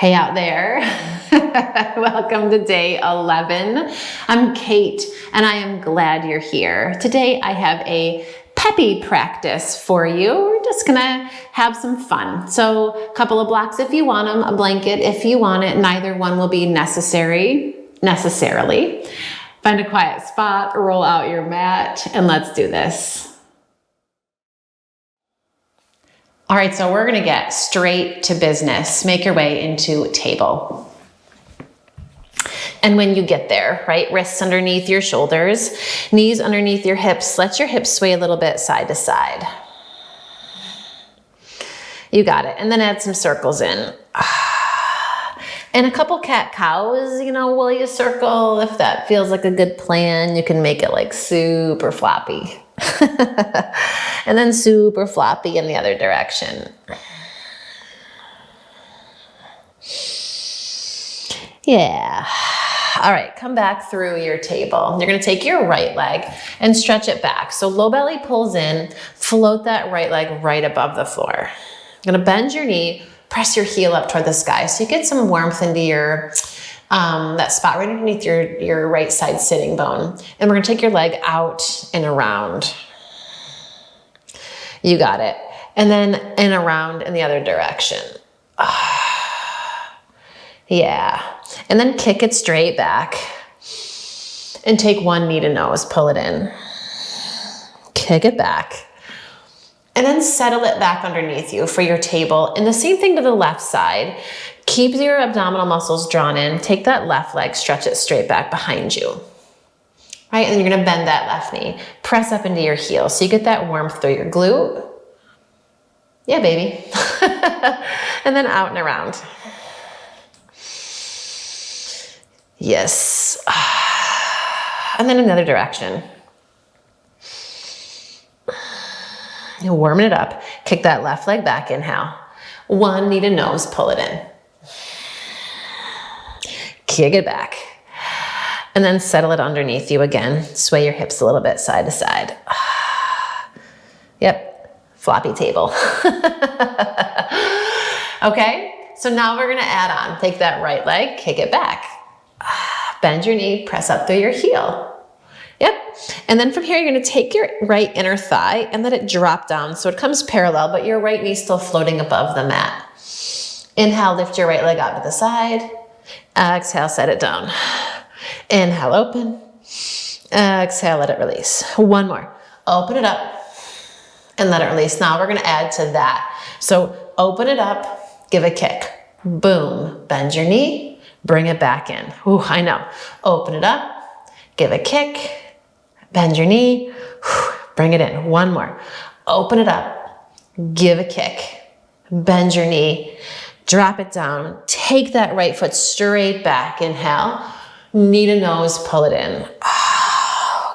Hey out there. Welcome to day 11. I'm Kate and I am glad you're here. Today I have a peppy practice for you. We're just gonna have some fun. So a couple of blocks if you want them, a blanket if you want it. Neither one will be necessarily. Find a quiet spot, roll out your mat, and let's do this. All right, so we're gonna get straight to business. Make your way into table. And when you get there, right, wrists underneath your shoulders, knees underneath your hips, let your hips sway a little bit side to side. You got it, and then add some circles in. And a couple cat-cows, will you circle? If that feels like a good plan, you can make it like super floppy. And then super floppy in the other direction. Yeah. All right, come back through your table. You're gonna take your right leg and stretch it back. So low belly pulls in, float that right leg right above the floor. You're gonna bend your knee, press your heel up toward the sky so you get some warmth into your that spot right underneath your right side sitting bone. And we're gonna take your leg out and around. You got it. And then and around in the other direction. Yeah. And then kick it straight back. And take one knee to nose, pull it in. Kick it back. And then settle it back underneath you for your table. And the same thing to the left side. Keep your abdominal muscles drawn in. Take that left leg, stretch it straight back behind you. Right, and then you're gonna bend that left knee. Press up into your heel so you get that warmth through your glute. Yeah, baby. And then out and around. Yes. And then another direction. You're warming it up. Kick that left leg back, inhale. One knee to nose, pull it in. Kick it back. And then settle it underneath you again. Sway your hips a little bit side to side. Yep, floppy table. Okay, so now we're gonna add on. Take that right leg, kick it back. Bend your knee, press up through your heel. Yep, and then from here you're gonna take your right inner thigh and let it drop down so it comes parallel, but your right knee still floating above the mat. Inhale, lift your right leg out to the side. Exhale, set it down. Inhale, open. Exhale, let it release. One more. Open it up and let it release. Now we're gonna add to that. So open it up, give a kick. Boom, bend your knee, bring it back in. Ooh, I know. Open it up, give a kick, bend your knee, bring it in. One more. Open it up, give a kick, bend your knee, drop it down. Take that right foot straight back. Inhale. Knee to nose, pull it in.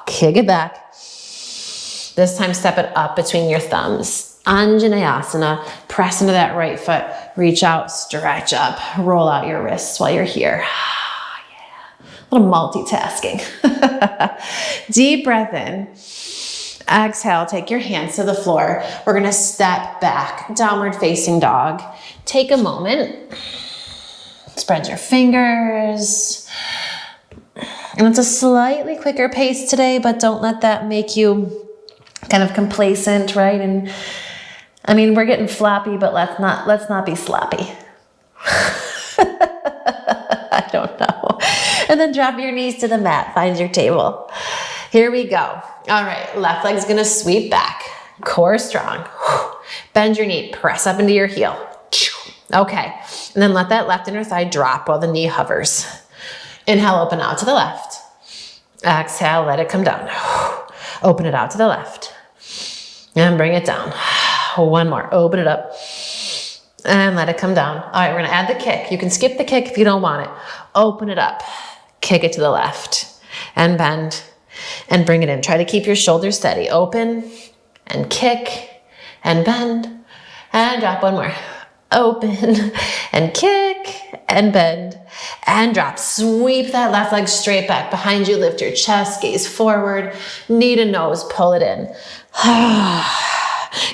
Kick it back. This time, step it up between your thumbs. Anjaneyasana. Press into that right foot. Reach out, stretch up. Roll out your wrists while you're here. Yeah. A little multitasking. Deep breath in. Exhale, take your hands to the floor. We're gonna step back, downward facing dog. Take a moment. Spread your fingers. And it's a slightly quicker pace today, but don't let that make you kind of complacent, right? And I mean, we're getting floppy, but let's not be sloppy. I don't know. And then drop your knees to the mat, find your table. Here we go. All right, left leg's gonna sweep back. Core strong. Bend your knee, press up into your heel. Okay, and then let that left inner thigh drop while the knee hovers. Inhale, open out to the left. Exhale, let it come down. Open it out to the left. And bring it down. One more, open it up. And let it come down. All right, we're gonna add the kick. You can skip the kick if you don't want it. Open it up, kick it to the left. And bend, and bring it in. Try to keep your shoulders steady. Open, and kick, and bend, and drop. One more. Open, and kick, and bend, and drop. Sweep that left leg straight back behind you. Lift your chest, gaze forward, knee to nose, pull it in.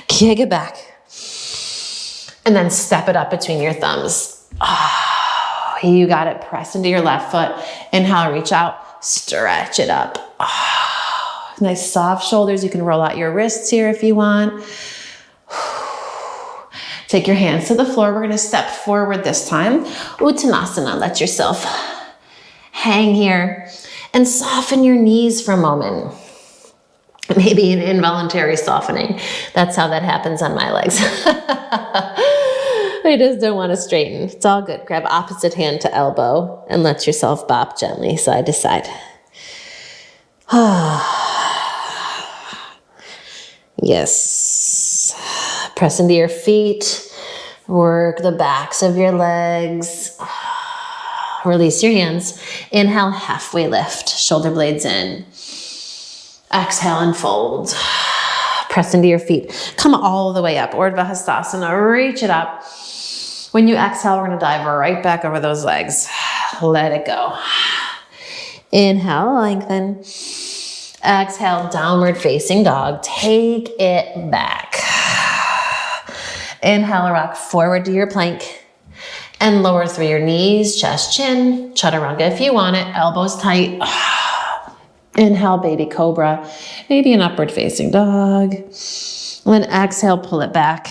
Kick it back. And then step it up between your thumbs. You got it. Press into your left foot. Inhale, reach out, stretch it up. Nice soft shoulders. You can roll out your wrists here if you want. Take your hands to the floor. We're gonna step forward this time. Uttanasana, let yourself hang here and soften your knees for a moment. Maybe an involuntary softening. That's how that happens on my legs. I just don't want to straighten. It's all good. Grab opposite hand to elbow and let yourself bop gently side to side. Yes. Press into your feet. Work the backs of your legs. Release your hands. Inhale, halfway lift. Shoulder blades in. Exhale and fold. Press into your feet. Come all the way up. Urdhva Hastasana. Reach it up. When you exhale, we're going to dive right back over those legs. Let it go. Inhale, lengthen. Exhale, downward facing dog. Take it back. Inhale, rock forward to your plank. And lower through your knees, chest, chin. Chaturanga if you want it. Elbows tight. Inhale, baby cobra. Maybe an upward facing dog. Then exhale, pull it back.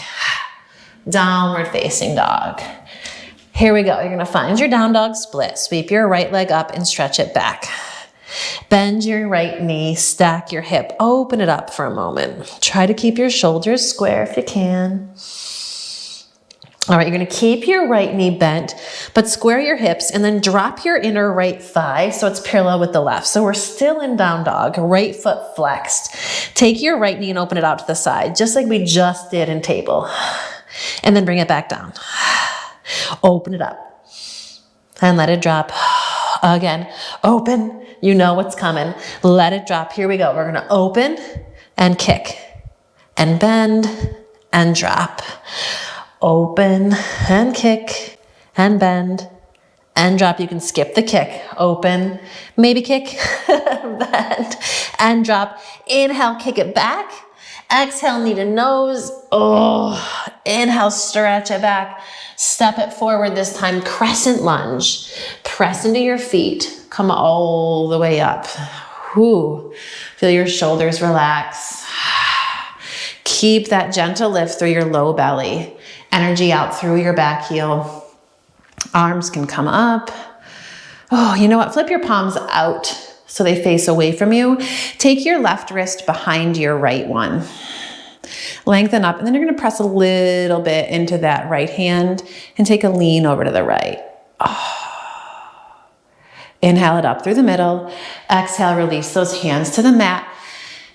Downward facing dog. Here we go. You're going to find your down dog split. Sweep your right leg up and stretch it back. Bend your right knee, stack your hip, open it up for a moment. Try to keep your shoulders square if you can. All right, you're going to keep your right knee bent, but square your hips and then drop your inner right thigh so it's parallel with the left. So we're still in down dog, right foot flexed. Take your right knee and open it out to the side, just like we just did in table. And then bring it back down. Open it up and let it drop. Again, open. You know what's coming. Let it drop. Here we go. We're going to open and kick and bend and drop. Open and kick and bend and drop. You can skip the kick. Open, maybe kick, bend and drop. Inhale, kick it back. Exhale, knee to nose. Oh, inhale, stretch it back. Step it forward this time, crescent lunge. Press into your feet. Come all the way up. Whew. Feel your shoulders relax. Keep that gentle lift through your low belly. Energy out through your back heel. Arms can come up. Oh, you know what? Flip your palms out so they face away from you. Take your left wrist behind your right one. Lengthen up, and then you're going to press a little bit into that right hand and take a lean over to the right. Oh. Inhale it up through the middle. Exhale, release those hands to the mat.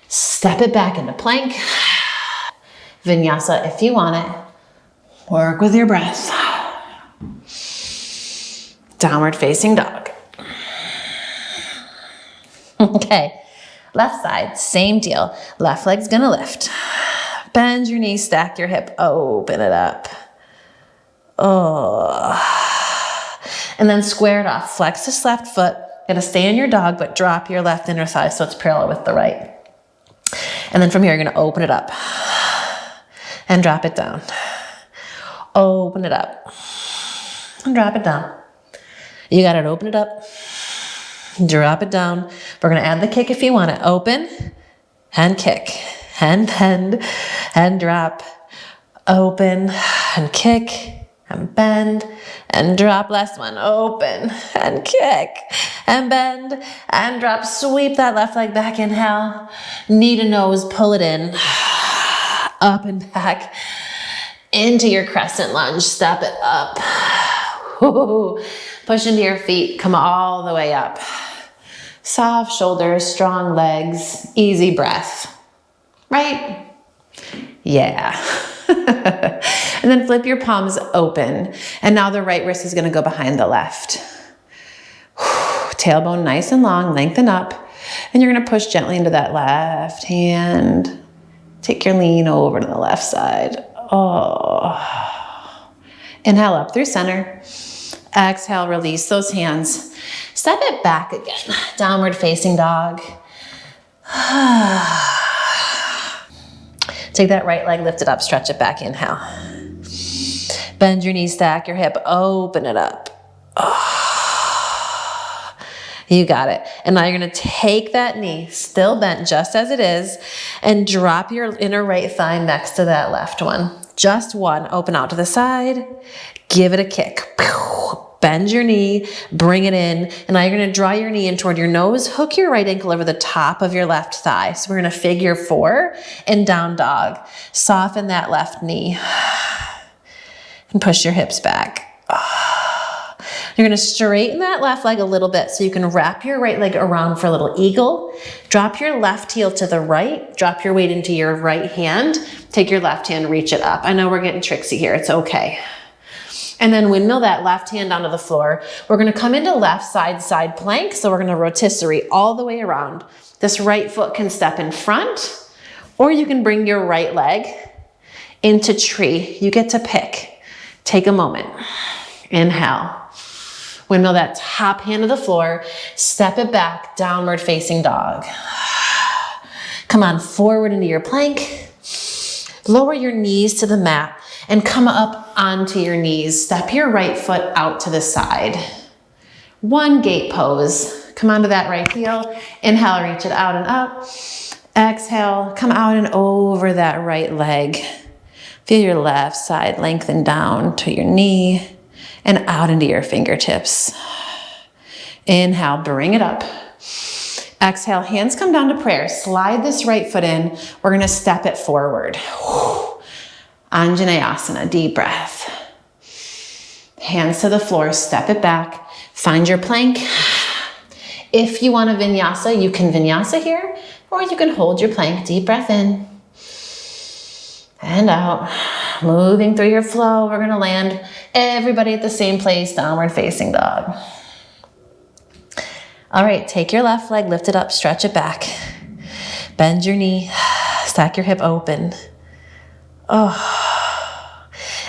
Step it back into plank. Vinyasa if you want it. Work with your breath. Downward facing dog. Okay, left side, same deal. Left leg's gonna lift. Bend your knee, stack your hip, open it up. Oh. And then square it off. Flex this left foot. Gonna stay in your dog, but drop your left inner thigh so it's parallel with the right. And then from here, you're gonna open it up and drop it down. Open it up and drop it down. You got it, open it up, drop it down. We're gonna add the kick if you want it. Open and kick and bend and drop. Open and kick and bend and drop. Last one, open and kick and bend and drop. Sweep that left leg back, inhale. Knee to nose, pull it in. Up and back into your crescent lunge. Step it up. Ooh. Push into your feet, come all the way up. Soft shoulders, strong legs, easy breath. Right? Yeah. And then flip your palms open. And now the right wrist is gonna go behind the left. Tailbone nice and long, lengthen up. And you're gonna push gently into that left hand. Take your lean over to the left side. Oh. Inhale up through center. Exhale, release those hands. Step it back again. Downward facing dog. Take that right leg, lift it up, stretch it back, inhale. Bend your knees, stack your hip, open it up. You got it. And now you're going to take that knee, still bent just as it is, and drop your inner right thigh next to that left one. Just one. Open out to the side. Give it a kick. Bend your knee, bring it in, and now you're going to draw your knee in toward your nose, hook your right ankle over the top of your left thigh. So we're going to figure 4 and down dog. Soften that left knee and push your hips back. You're going to straighten that left leg a little bit so you can wrap your right leg around for a little eagle. Drop your left heel to the right. Drop your weight into your right hand. Take your left hand, reach it up. I know we're getting tricksy here. It's okay. And then windmill that left hand onto the floor. We're going to come into left side plank. So we're going to rotisserie all the way around. This right foot can step in front, or you can bring your right leg into tree. You get to pick. Take a moment. Inhale. Windmill that top hand to the floor, step it back, downward facing dog. Come on forward into your plank. Lower your knees to the mat and come up onto your knees. Step your right foot out to the side. One gate pose. Come onto that right heel. Inhale, reach it out and up. Exhale, come out and over that right leg. Feel your left side lengthen down to your knee and out into your fingertips. Inhale, bring it up. Exhale, hands come down to prayer. Slide this right foot in. We're gonna step it forward. Anjaneyasana, deep breath. Hands to the floor, step it back. Find your plank. If you want a vinyasa, you can vinyasa here, or you can hold your plank. Deep breath in and out. Moving through your flow, we're gonna land everybody at the same place, downward facing dog. All right, take your left leg, lift it up, stretch it back. Bend your knee, stack your hip open. And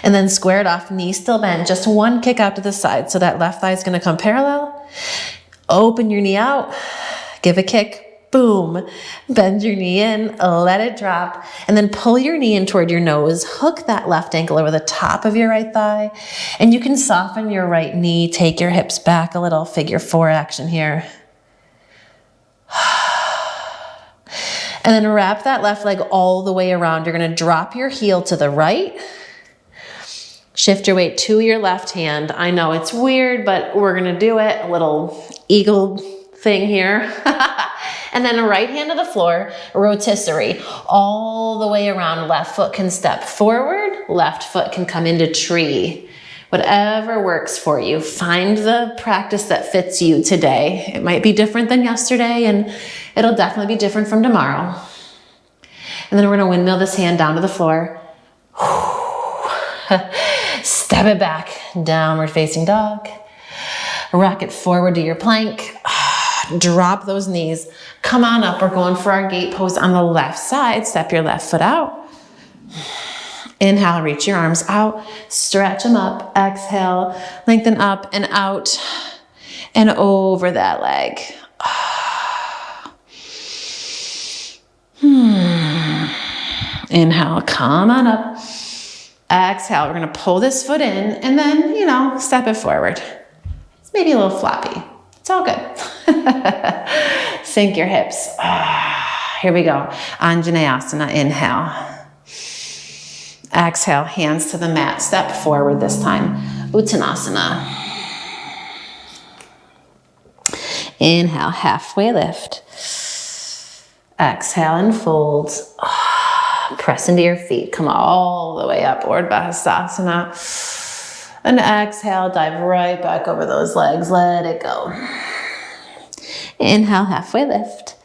then square it off, knee still bent, just one kick out to the side. So that left thigh is gonna come parallel. Open your knee out, give a kick. Boom, bend your knee in, let it drop, and then pull your knee in toward your nose, hook that left ankle over the top of your right thigh, and you can soften your right knee, take your hips back a little, figure 4 action here. And then wrap that left leg all the way around. You're gonna drop your heel to the right, shift your weight to your left hand. I know it's weird, but we're gonna do it. A little eagle thing here. And then a right hand to the floor, rotisserie, all the way around. Left foot can step forward, left foot can come into tree. Whatever works for you. Find the practice that fits you today. It might be different than yesterday, and it'll definitely be different from tomorrow. And then we're gonna windmill this hand down to the floor. Step it back, downward facing dog. Rock it forward to your plank. Drop those knees. Come on up. We're going for our gate pose on the left side. Step your left foot out. Inhale, reach your arms out. Stretch them up. Exhale, lengthen up and out and over that leg. Inhale, come on up. Exhale, we're going to pull this foot in and then, step it forward. It's maybe a little floppy. It's all good. Sink your hips. Here we go. Anjaneyasana, inhale. Exhale, hands to the mat. Step forward this time. Uttanasana. Inhale, halfway lift. Exhale and fold. Press into your feet. Come all the way up. Urdhva Hastasana. And exhale, dive right back over those legs. Let it go. Inhale, halfway lift.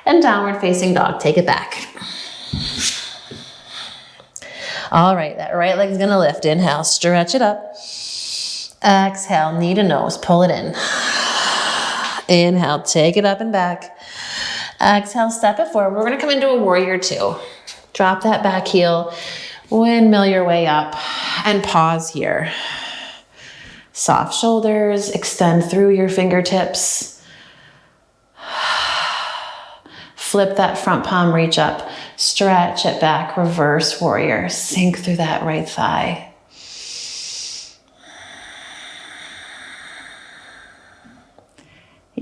And downward facing dog. Take it back. All right, that right leg's gonna lift. Inhale, stretch it up. Exhale, knee to nose, pull it in. Inhale, take it up and back. Exhale, step it forward. We're gonna come into a warrior 2. Drop that back heel, windmill your way up, and pause here. Soft shoulders, extend through your fingertips. Flip that front palm, reach up, stretch it back, reverse warrior. Sink through that right thigh.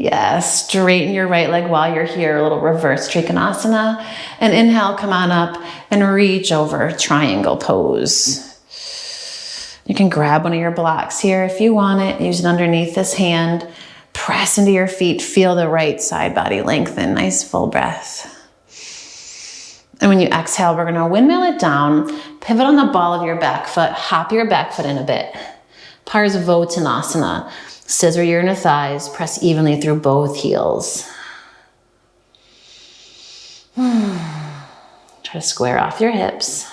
Yes, straighten your right leg while you're here, a little reverse Trikonasana. And inhale, come on up and reach over, triangle pose. You can grab one of your blocks here if you want it. Use it underneath this hand. Press into your feet. Feel the right side body lengthen. Nice full breath. And when you exhale, we're gonna windmill it down. Pivot on the ball of your back foot. Hop your back foot in a bit. Parsvottanasana. Scissor your inner thighs. Press evenly through both heels. Try to square off your hips.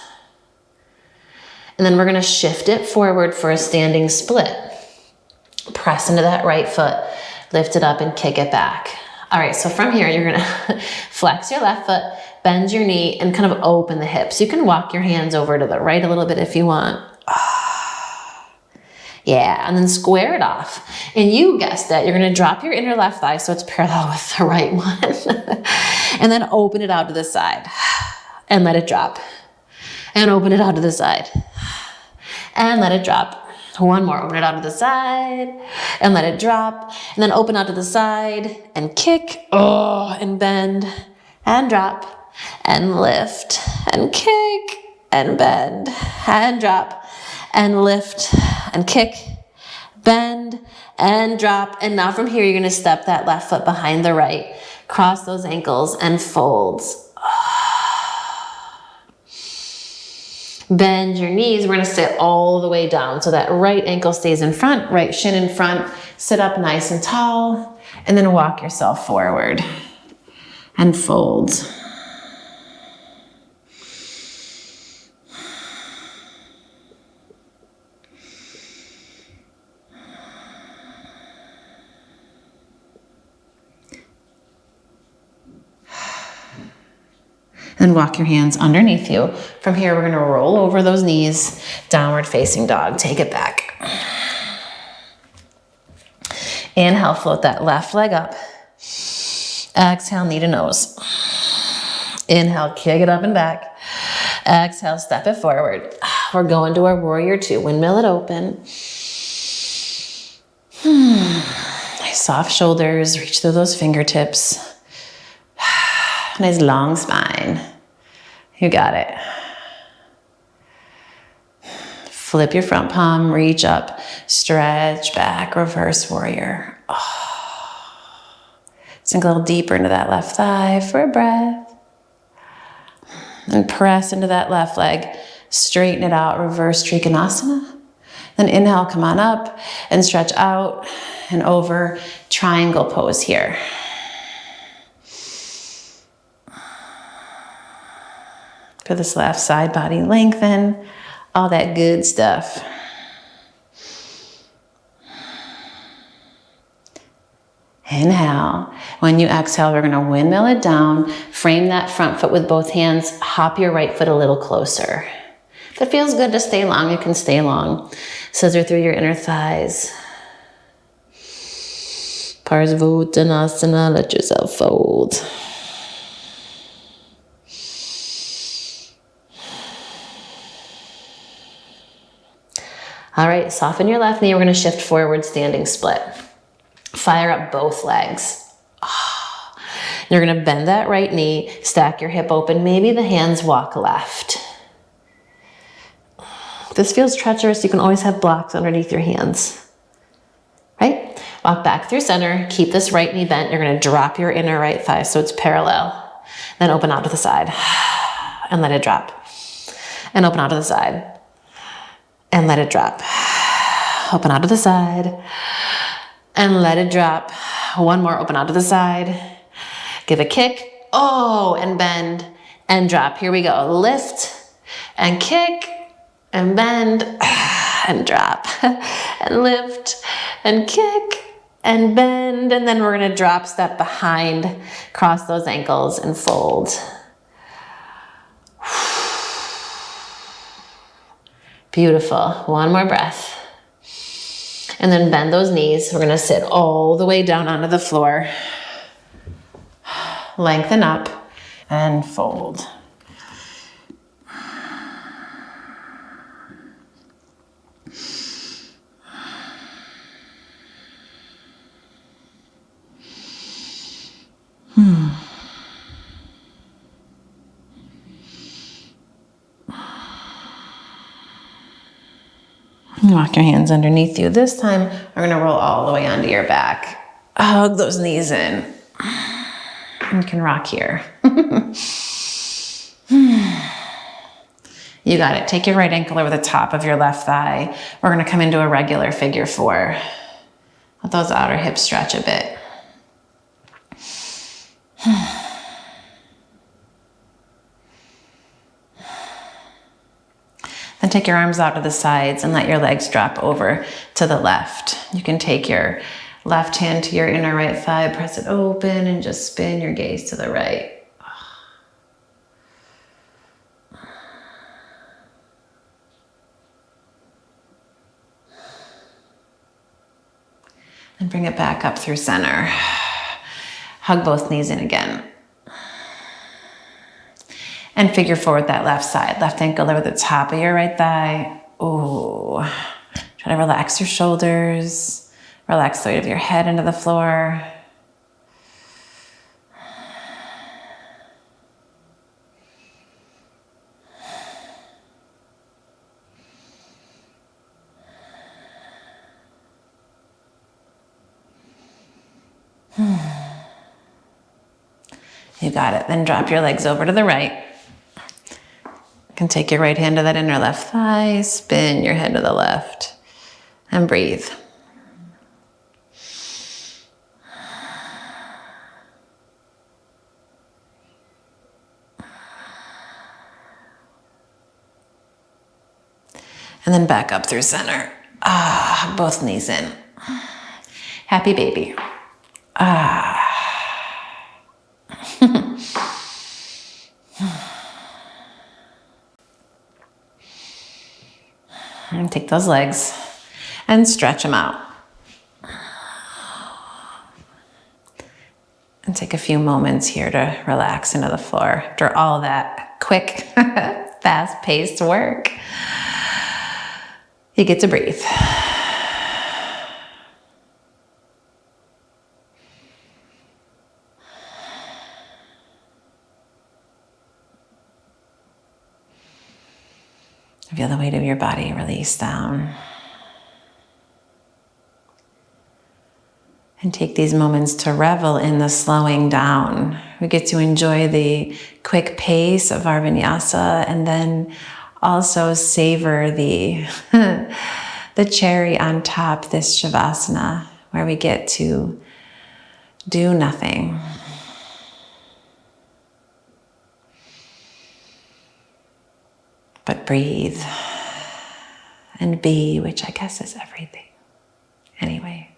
And then we're gonna shift it forward for a standing split. Press into that right foot, lift it up and kick it back. All right, so from here, you're gonna flex your left foot, bend your knee, and kind of open the hips. You can walk your hands over to the right a little bit if you want. Yeah, and then square it off. And you guessed it, you're gonna drop your inner left thigh so it's parallel with the right one. And then open it out to the side and let it drop. And open it out to the side. And let it drop. One more, open it out to the side and let it drop. And then open out to the side and kick, and bend and drop and lift and kick and bend and drop and lift and kick, bend and drop. And now from here, you're gonna step that left foot behind the right, cross those ankles and folds. Bend your knees. We're gonna sit all the way down so that right ankle stays in front, right shin in front. Sit up nice and tall, and then walk yourself forward and fold. Then walk your hands underneath you. From here, we're gonna roll over those knees, downward facing dog. Take it back. Inhale, float that left leg up. Exhale, knee to nose. Inhale, kick it up and back. Exhale, step it forward. We're going to our warrior two. Windmill it open. Nice soft shoulders. Reach through those fingertips. Nice long spine. You got it. Flip your front palm, reach up, stretch back, reverse warrior. Sink a little deeper into that left thigh for a breath. And press into that left leg. Straighten it out, reverse Trikonasana. Then inhale, come on up and stretch out and over, triangle pose here. For this left side body lengthen, all that good stuff. Inhale. When you exhale, we're gonna windmill it down, frame that front foot with both hands, hop your right foot a little closer. If it feels good to stay long, you can stay long. Scissor through your inner thighs. Parsvottanasana, let yourself fold. All right, soften your left knee. We're gonna shift forward, standing split. Fire up both legs. You're gonna bend that right knee, stack your hip open. Maybe the hands walk left. If this feels treacherous, you can always have blocks underneath your hands, right? Walk back through center, keep this right knee bent. You're gonna drop your inner right thigh so it's parallel. Then open out to the side and let it drop. And open out to the side. And let it drop. Open out to the side. And let it drop. One more, open out to the side. Give a kick. And bend and drop. Here we go. Lift and kick and bend and drop. And lift and kick and bend. And then we're gonna drop, step behind, cross those ankles and fold. Beautiful. One more breath. And then bend those knees. We're gonna sit all the way down onto the floor. Lengthen up and fold. Walk your hands underneath you. This time, we're gonna roll all the way onto your back. Hug those knees in. You can rock here. You got it. Take your right ankle over the top of your left thigh. We're gonna come into a regular figure four. Let those outer hips stretch a bit. Then take your arms out to the sides and let your legs drop over to the left. You can take your left hand to your inner right thigh, press it open, and just spin your gaze to the right. And bring it back up through center. Hug both knees in again. And figure four with that left side. Left ankle over the top of your right thigh. Ooh. Try to relax your shoulders. Relax the weight of your head into the floor. You got it. Then drop your legs over to the right. You can take your right hand to that inner left thigh, spin your head to the left, and breathe. And then back up through center. Both knees in. Happy baby. And take those legs and stretch them out. And take a few moments here to relax into the floor after all that quick, fast-paced work. You get to breathe. Feel the weight of your body release down. And take these moments to revel in the slowing down. We get to enjoy the quick pace of our vinyasa and then also savor the cherry on top, this shavasana, where we get to do nothing. But breathe and be, which I guess is everything. Anyway.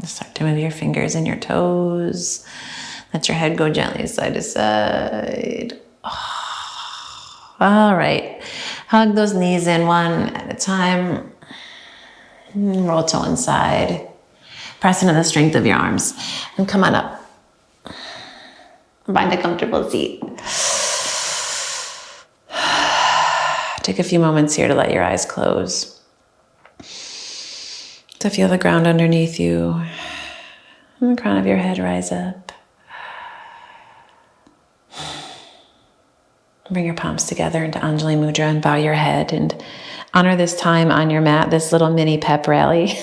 Just start to move your fingers and your toes. Let your head go gently side to side. Oh. All right. Hug those knees in one at a time. Roll to one side. Press into the strength of your arms. And come on up. Find a comfortable seat. Take a few moments here to let your eyes close. To feel the ground underneath you and the crown of your head rise up. Bring your palms together into Anjali Mudra and bow your head and honor this time on your mat, this little mini pep rally.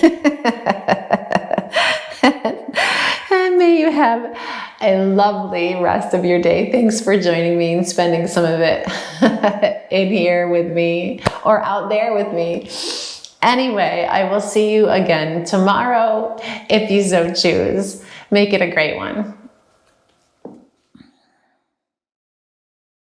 And may you have a lovely rest of your day. Thanks for joining me and spending some of it in here with me or out there with me. Anyway, I will see you again tomorrow if you so choose. Make it a great one.